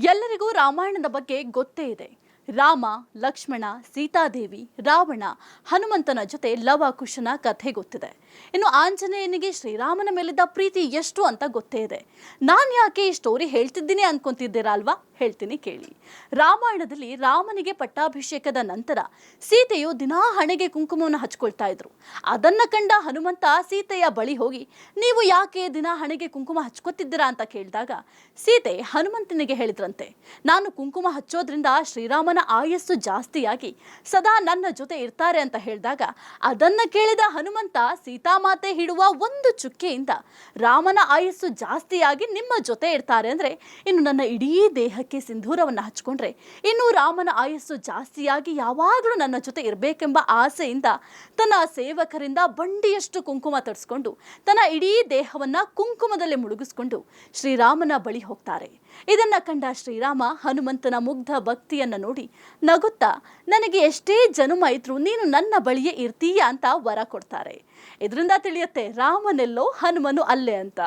ಎಲ್ಲರಿಗೂ ರಾಮಾಯಣದ ಬಗ್ಗೆ ಗೊತ್ತೇ ಇದೆ. ರಾಮ, ಲಕ್ಷ್ಮಣ, ಸೀತಾದೇವಿ, ರಾವಣ, ಹನುಮಂತನ ಜೊತೆ ಲವ ಕುಶನ ಕಥೆ ಗೊತ್ತಿದೆ. ಇನ್ನು ಆಂಜನೇಯನಿಗೆ ಶ್ರೀರಾಮನ ಮೇಲಿದ್ದ ಪ್ರೀತಿ ಎಷ್ಟು ಅಂತ ಗೊತ್ತೇ ಇದೆ. ನಾನು ಯಾಕೆ ಈ ಸ್ಟೋರಿ ಹೇಳ್ತಿದ್ದೀನಿ ಅನ್ಕೊಂತಿದ್ದೀರಾ ಅಲ್ವಾ? ಹೇಳ್ತೀನಿ ಕೇಳಿ. ರಾಮಾಯಣದಲ್ಲಿ ರಾಮನಿಗೆ ಪಟ್ಟಾಭಿಷೇಕದ ನಂತರ ಸೀತೆಯು ದಿನಾ ಹಣೆಗೆ ಕುಂಕುಮವನ್ನು ಹಚ್ಕೊಳ್ತಾ ಇದ್ರು. ಅದನ್ನ ಕಂಡ ಹನುಮಂತ ಸೀತೆಯ ಬಳಿ ಹೋಗಿ, ನೀವು ಯಾಕೆ ದಿನ ಹಣೆಗೆ ಕುಂಕುಮ ಹಚ್ಕೋತಿದ್ದೀರಾ ಅಂತ ಕೇಳಿದಾಗ ಸೀತೆ ಹನುಮಂತನಿಗೆ ಹೇಳಿದ್ರಂತೆ, ನಾನು ಕುಂಕುಮ ಹಚ್ಚೋದ್ರಿಂದ ಶ್ರೀರಾಮನ ಆಯಸ್ಸು ಜಾಸ್ತಿಯಾಗಿ ಸದಾ ನನ್ನ ಜೊತೆ ಇರ್ತಾರೆ ಅಂತ ಹೇಳಿದಾಗ ಅದನ್ನ ಕೇಳಿದ ಹನುಮಂತ, ಸೀತಾಮಾತೆ ಹಿಡುವ ಒಂದು ಚುಕ್ಕೆಯಿಂದ ರಾಮನ ಆಯಸ್ಸು ಜಾಸ್ತಿಯಾಗಿ ನಿಮ್ಮ ಜೊತೆ ಇರ್ತಾರೆ ಅಂದ್ರೆ ಇನ್ನು ನನ್ನ ಇಡೀ ದೇಹಕ್ಕೆ ಸಿಂಧೂರವನ್ನು ಹಚ್ಕೊಂಡ್ರೆ ಇನ್ನು ರಾಮನ ಆಯಸ್ಸು ಜಾಸ್ತಿಯಾಗಿ ಯಾವಾಗಲೂ ನನ್ನ ಜೊತೆ ಇರಬೇಕೆಂಬ ಆಸೆಯಿಂದ ತನ್ನ ಸೇವಕರಿಂದ ಬಂಡಿಯಷ್ಟು ಕುಂಕುಮ ತರಿಸ್ಕೊಂಡು ತನ್ನ ಇಡೀ ದೇಹವನ್ನ ಕುಂಕುಮದಲ್ಲಿ ಮುಳುಗಿಸ್ಕೊಂಡು ಶ್ರೀರಾಮನ ಬಳಿ ಹೋಗ್ತಾರೆ. ಇದನ್ನ ಕಂಡ ಶ್ರೀರಾಮ ಹನುಮಂತನ ಮುಗ್ಧ ಭಕ್ತಿಯನ್ನ ನೋಡಿ ನಗುತ್ತಾ, ನನಗೆ ಎಷ್ಟೇ ಜನುಮ ಇದ್ರೂ ನೀನು ನನ್ನ ಬಳಿಯೇ ಇರ್ತೀಯ ಅಂತ ವರ ಕೊಡ್ತಾರೆ. ಇದರಿಂದ ತಿಳಿಯುತ್ತೆ ರಾಮನೆಲ್ಲೋ ಹನುಮನು ಅಲ್ಲೇ ಅಂತ.